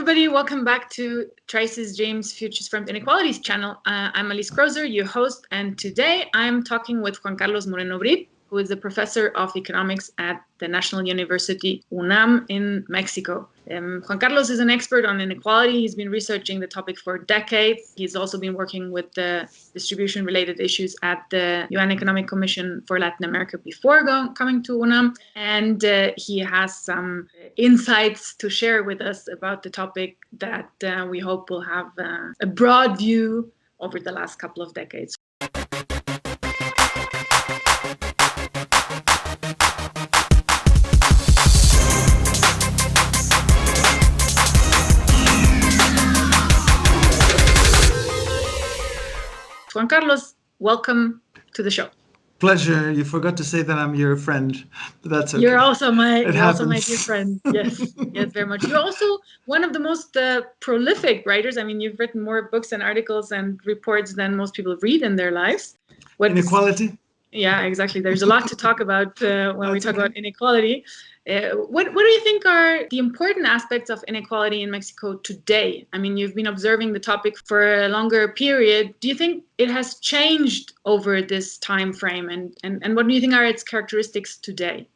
everybody. Welcome back to Traces.Dreams, Futures from Inequalities channel. I'm Alice Krozer, your host, and today I'm talking with Juan Carlos Moreno-Brid, who is a professor of economics at the National University, UNAM in Mexico. Juan Carlos is an expert on inequality. He's been researching the topic for decades. He's also been working with the distribution-related issues at the UN Economic Commission for Latin America before coming to UNAM. And he has some insights to share with us about the topic that we hope will have a broad view over the last couple of decades. Juan Carlos, welcome to the show. Pleasure. You forgot to say that I'm your friend, but that's okay. You're also my dear friend. Yes, yes, very much. You're also one of the most prolific writers. I mean, you've written more books and articles and reports than most people read in their lives. Inequality? Yeah, exactly. There's a lot to talk about when we talk about inequality. What do you think are the important aspects of inequality in Mexico today? I mean, you've been observing the topic for a longer period. Do you think it has changed over this time frame? And what do you think are its characteristics today?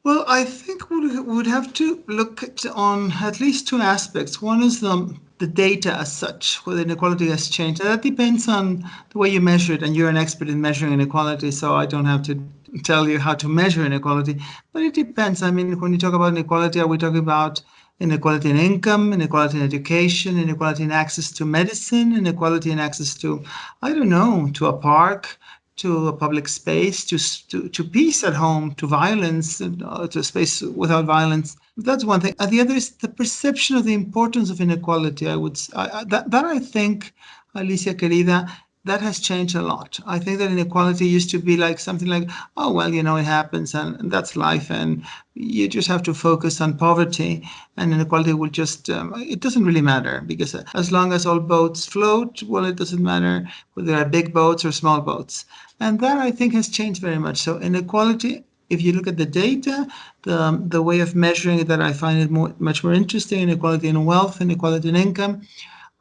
Well, I think we would have to look on at least two aspects. One is the data as such, whether inequality has changed. That depends on the way you measure it, and you're an expert in measuring inequality, so I don't have to tell you how to measure inequality, but it depends. I mean, when you talk about inequality, are we talking about inequality in income, inequality in education, inequality in access to medicine, inequality in access to, I don't know, to a park, to a public space, to peace at home, to violence, to a space without violence? That's one thing. And the other is the perception of the importance of inequality. I think, Alicia querida, that has changed a lot. I think that inequality used to be like something like, oh, well, it happens and that's life. And you just have to focus on poverty, and inequality will just, it doesn't really matter, because as long as all boats float, well, it doesn't matter whether there are big boats or small boats. And that, I think, has changed very much. So inequality, if you look at the data, the way of measuring it that I find it much more interesting, inequality in wealth, inequality in income,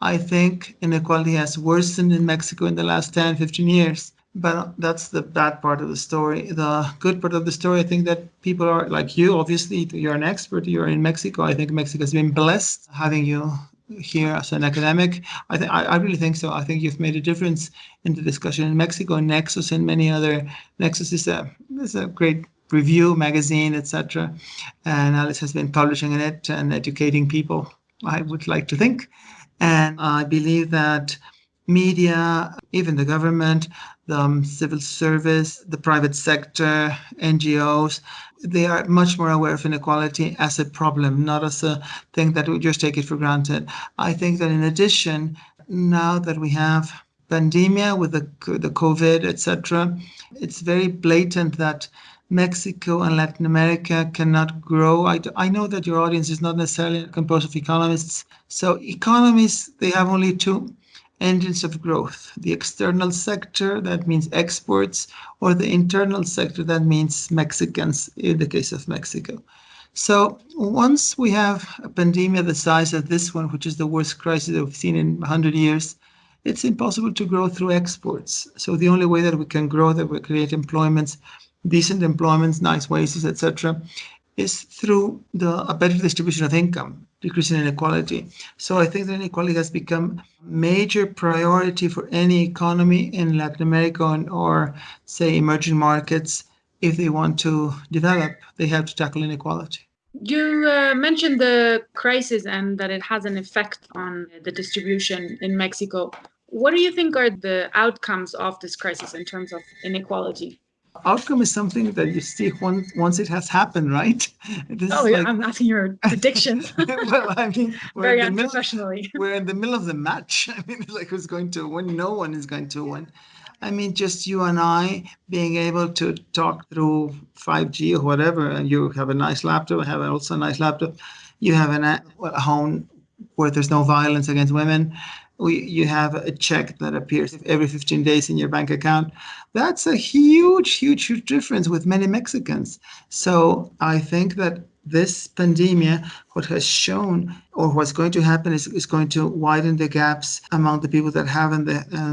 I think inequality has worsened in Mexico in the last 10, 15 years. But that's the bad part of the story. The good part of the story, I think that people are like you, obviously, you're an expert, you're in Mexico. I think Mexico has been blessed having you here as an academic. I really think so. I think you've made a difference in the discussion in Mexico, Nexus, and many other. Nexus is a great review magazine, etc. And Alice has been publishing in it and educating people, I would like to think. And I believe that media, even the government, the civil service, the private sector, NGOs, they are much more aware of inequality as a problem, not as a thing that we just take it for granted. I think that in addition, now that we have pandemia with the COVID, etc., it's very blatant that Mexico and Latin America cannot grow. I know that your audience is not necessarily composed of economists. So economies, they have only two engines of growth: the external sector, that means exports, or the internal sector, that means Mexicans, in the case of Mexico. So once we have a pandemic the size of this one, which is the worst crisis that we've seen in 100 years, it's impossible to grow through exports. So the only way that we can grow, that we create employments, decent employments, nice wages, etc., is through a better distribution of income, decreasing inequality. So I think that inequality has become a major priority for any economy in Latin America or, say, emerging markets. If they want to develop, they have to tackle inequality. You mentioned the crisis and that it has an effect on the distribution in Mexico. What do you think are the outcomes of this crisis in terms of inequality? Outcome is something that you see once it has happened, right? I'm asking your predictions. Well, I mean, very unprofessionally. We're in the middle of the match. I mean, like, who's going to win? No one is going to win. I mean, just you and I being able to talk through 5G or whatever, and you have a nice laptop, I have also a nice laptop. You have a home where there's no violence against women. You have a check that appears every 15 days in your bank account. That's a huge, huge, huge difference with many Mexicans. So I think that this pandemic, what has shown or what's going to happen is going to widen the gaps among the people that have and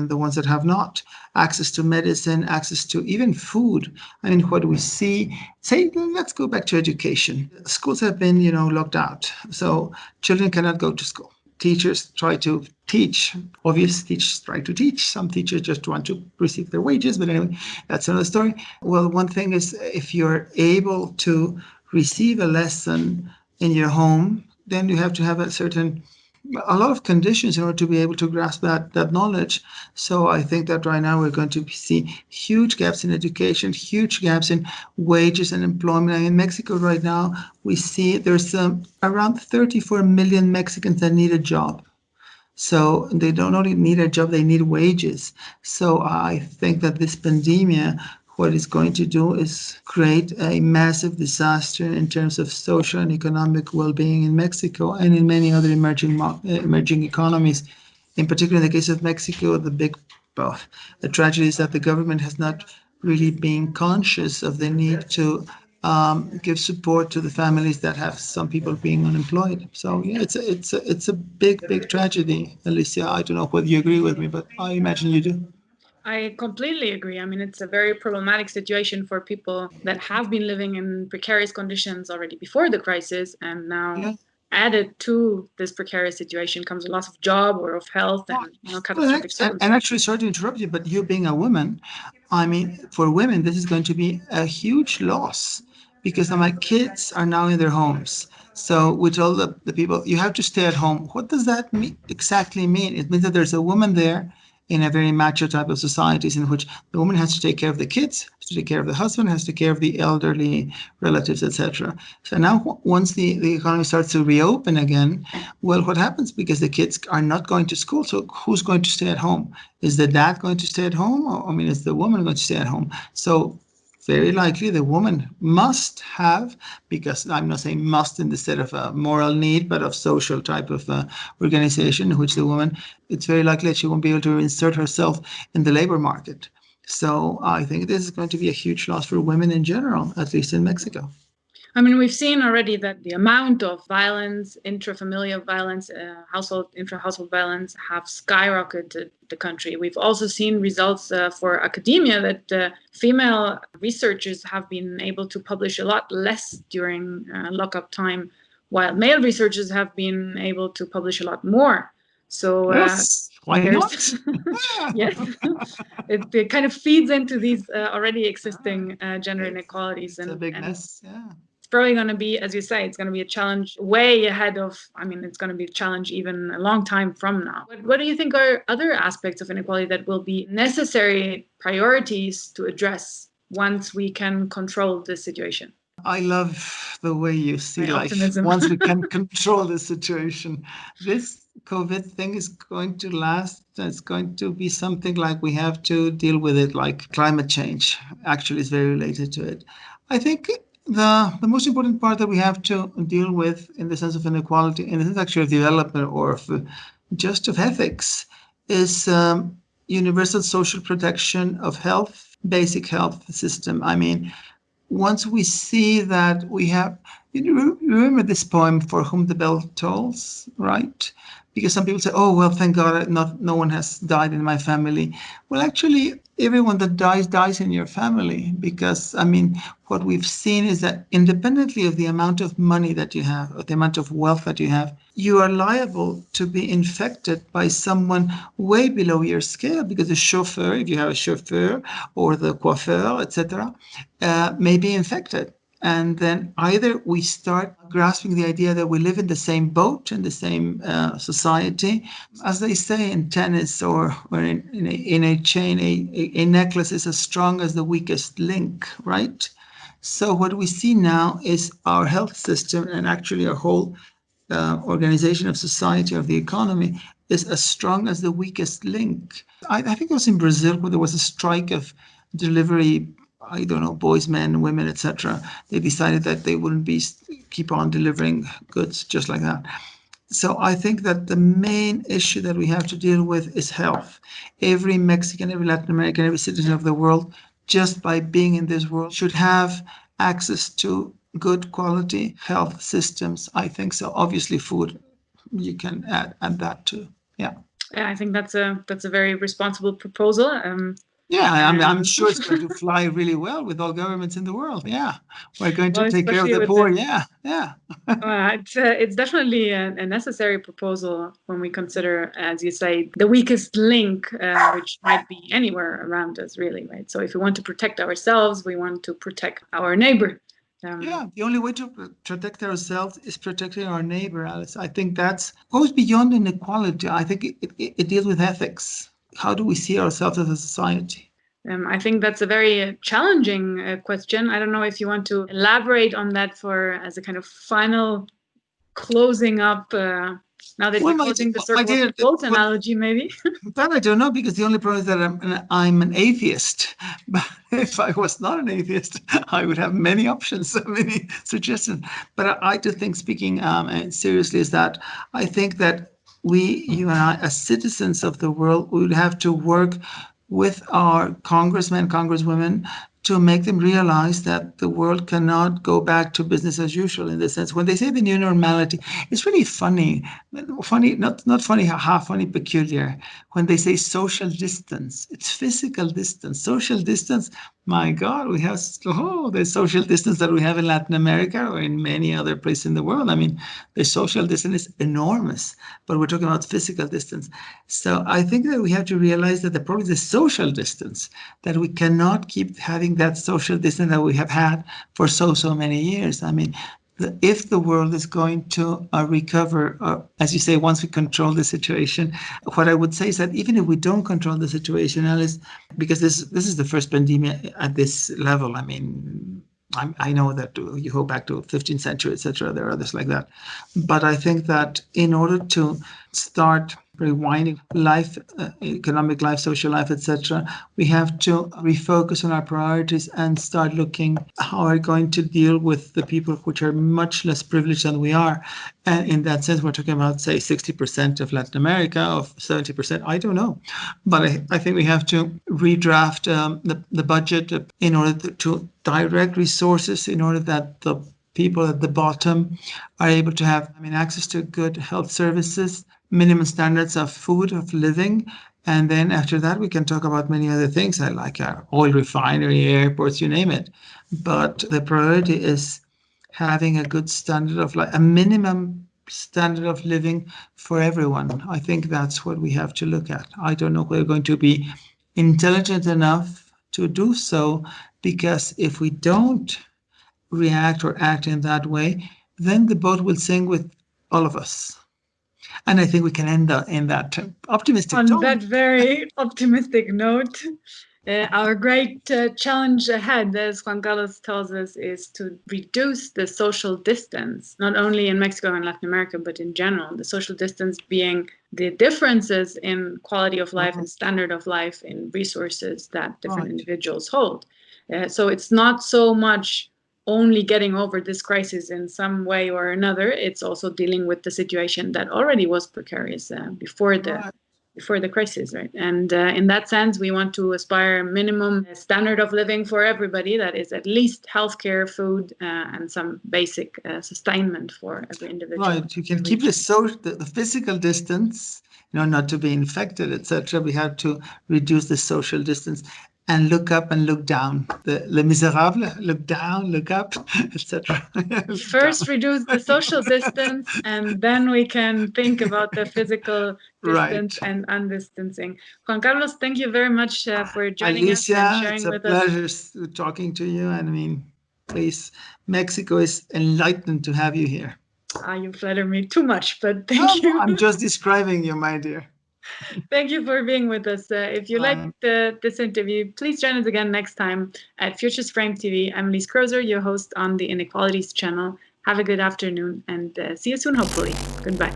the ones that have not. Access to medicine, access to even food. I mean, what we see, say, let's go back to education. Schools have been, locked out. So children cannot go to school. Teachers try to teach. Obvious teachers try to teach. Some teachers just want to receive their wages. But anyway, that's another story. Well, one thing is if you're able to receive a lesson in your home, then you have to have a lot of conditions in order to be able to grasp that knowledge. So I think that right now we're going to see huge gaps in education, huge gaps in wages and employment. And in Mexico right now, we see there's around 34 million Mexicans that need a job. So they don't only need a job, they need wages. So I think that this pandemic, what it's going to do is create a massive disaster in terms of social and economic well-being in Mexico and in many other emerging economies. In particular, in the case of Mexico, the tragedy is that the government has not really been conscious of the need to give support to the families that have some people being unemployed. So yeah, it's a big tragedy, Alicia. I don't know whether you agree with me, but I imagine you do. I completely agree. I mean, it's a very problematic situation for people that have been living in precarious conditions already before the crisis, and now added to this precarious situation comes a loss of job or of health and catastrophic circumstances. And actually, sorry to interrupt you, but you being a woman, I mean, for women, this is going to be a huge loss because my kids are now in their homes. So we told the people, you have to stay at home. What does that exactly mean? It means that there's a woman there in a very macho type of societies in which the woman has to take care of the kids, has to take care of the husband, has to take care of the elderly relatives, etc. So now once the economy starts to reopen again, well, what happens? Because the kids are not going to school, so who's going to stay at home? Is the dad going to stay at home? Or, is the woman going to stay at home? So very likely the woman must have, because I'm not saying must in the sense of a moral need, but of social type of organization in which the woman, it's very likely that she won't be able to insert herself in the labor market. So I think this is going to be a huge loss for women in general, at least in Mexico. I mean, we've seen already that the amount of violence, intrafamilial violence, intra-household violence have skyrocketed the country. We've also seen results for academia that female researchers have been able to publish a lot less during lockup time, while male researchers have been able to publish a lot more. So yes, why not? Yes, it kind of feeds into these already existing gender inequalities. It's a big mess, yeah. It's probably going to be, as you say, it's going to be a challenge way ahead of, it's going to be a challenge even a long time from now. What do you think are other aspects of inequality that will be necessary priorities to address once we can control this situation? I love the way you see life. Optimism. Once we can control the situation. This COVID thing is going to last. It's going to be something like we have to deal with it, like climate change actually is very related to it. I think the most important part that we have to deal with in the sense of inequality, in the sense actually of development or of ethics, is universal social protection of health, basic health system. Once we see that we have, you remember this poem, For Whom the Bell Tolls, right? Because some people say, oh, well, thank God no one has died in my family. Well, actually, everyone that dies in your family. Because, what we've seen is that independently of the amount of money that you have, or the amount of wealth that you have, you are liable to be infected by someone way below your scale, because the chauffeur, if you have a chauffeur, or the coiffeur, etc., may be infected. And then either we start grasping the idea that we live in the same boat, in the same society. As they say in tennis or in a chain, a necklace is as strong as the weakest link, right? So what we see now is our health system and actually our whole organization of society, of the economy, is as strong as the weakest link. I think it was in Brazil where there was a strike of delivery, I don't know, boys, men, women, etc. They decided that they wouldn't keep on delivering goods just like that. So I think that the main issue that we have to deal with is health. Every Mexican, every Latin American, every citizen of the world, just by being in this world, should have access to good quality health systems? I think so. Obviously, food, you can add that too. Yeah. Yeah, I think that's a very responsible proposal. Yeah, I'm sure it's going to fly really well with all governments in the world. Yeah, we're going to well, take care of especially the with poor. Yeah, yeah. it's definitely a necessary proposal when we consider, as you say, the weakest link, which might be anywhere around us, really, right? So if we want to protect ourselves, we want to protect our neighbor. Yeah, the only way to protect ourselves is protecting our neighbor, Alice. I think that goes beyond inequality. I think it deals with ethics. How do we see ourselves as a society? I think that's a very challenging question. I don't know if you want to elaborate on that for as a kind of final closing up. Now that Well, we're closing the my circle of dear, the boat well, analogy, maybe. that I don't know because the only problem is that I'm an atheist. But if I was not an atheist, I would have many options, many suggestions. But I do think, speaking seriously, is that I think that you and I, as citizens of the world, we would have to work with our congressmen, congresswomen, to make them realize that the world cannot go back to business as usual. In the sense, when they say the new normality, it's really funny, not funny, half funny, peculiar. When they say social distance, it's physical distance. Social distance, my God, we have the social distance that we have in Latin America or in many other places in the world. I mean, the social distance is enormous, but we're talking about physical distance. So I think that we have to realize that the problem is the social distance, that we cannot keep having that social distance that we have had for so many years. I mean, if the world is going to recover, as you say, once we control the situation, what I would say is that even if we don't control the situation, Alice, because this is the first pandemic at this level. I mean, I know that you go back to 15th century, etc. There are others like that. But I think that in order to start rewinding life, economic life, social life, etc., we have to refocus on our priorities and start looking how we're going to deal with the people which are much less privileged than we are. And in that sense, we're talking about, say, 60% of Latin America, of 70%, I don't know. But I think we have to redraft the budget in order to direct resources in order that the people at the bottom are able to have, access to good health services, minimum standards of food, of living. And then after that, we can talk about many other things like our oil refinery, airports, you name it. But the priority is having a good standard of life, a minimum standard of living for everyone. I think that's what we have to look at. I don't know if we're going to be intelligent enough to do so, because if we don't react or act in that way, then the boat will sink with all of us. And I think we can end in that optimistic tone. On that very optimistic note, our great challenge ahead, as Juan Carlos tells us, is to reduce the social distance, not only in Mexico and Latin America, but in general. The social distance being the differences in quality of life and standard of life in resources that different individuals hold. So it's not so much only getting over this crisis in some way or another. It's also dealing with the situation that already was precarious before the crisis, right? And in that sense, we want to aspire a minimum standard of living for everybody, that is at least healthcare, food, and some basic sustainment for every individual. Right, you can keep the physical distance, not to be infected, etc. We have to reduce the social distance and look up and look down. The Les Miserables, look down, look up, etc. First, reduce the social distance, and then we can think about the physical distance and undistancing. Juan Carlos, thank you very much for joining us and sharing with us. It's a pleasure talking to you. And please, Mexico is enlightened to have you here. You flatter me too much, but thank you. I'm just describing you, my dear. Thank you for being with us. If you liked this interview, please join us again next time at Futures Frame TV. I'm Elise Krozer, your host on the Inequalities channel. Have a good afternoon and see you soon, hopefully. Goodbye.